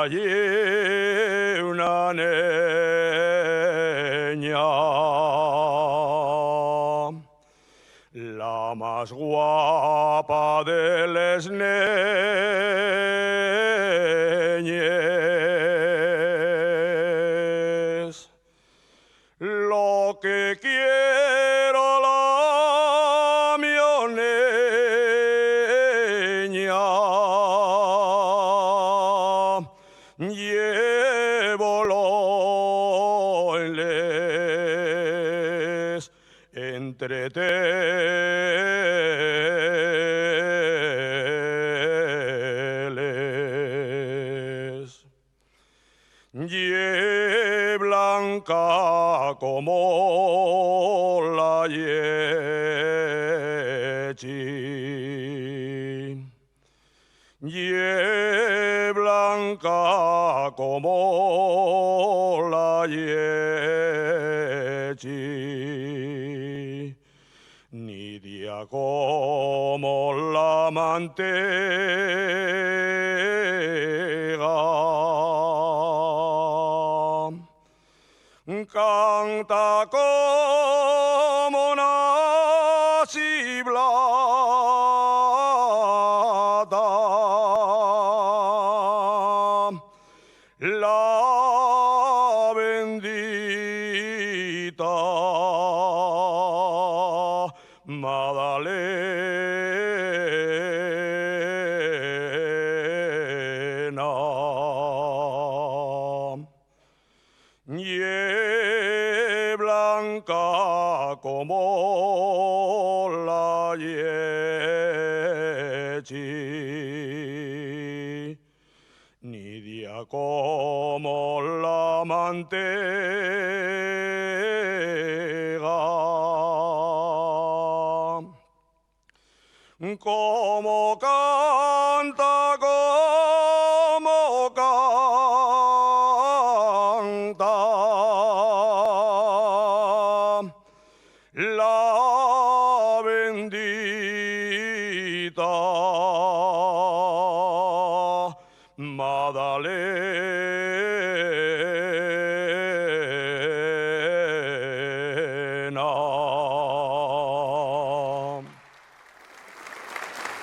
allí una niña, la más guapa de las niñes. Lo que quiero la mioneña, llévolo en les entreteles. Ye blanca como la yechi, ye blanca como la yechi, nidia como la mantega. Canta como una ciblada, la bendita Magdalena. Ye blanca como la yechi, nidia como la mantega. Como canta, como canta la bendita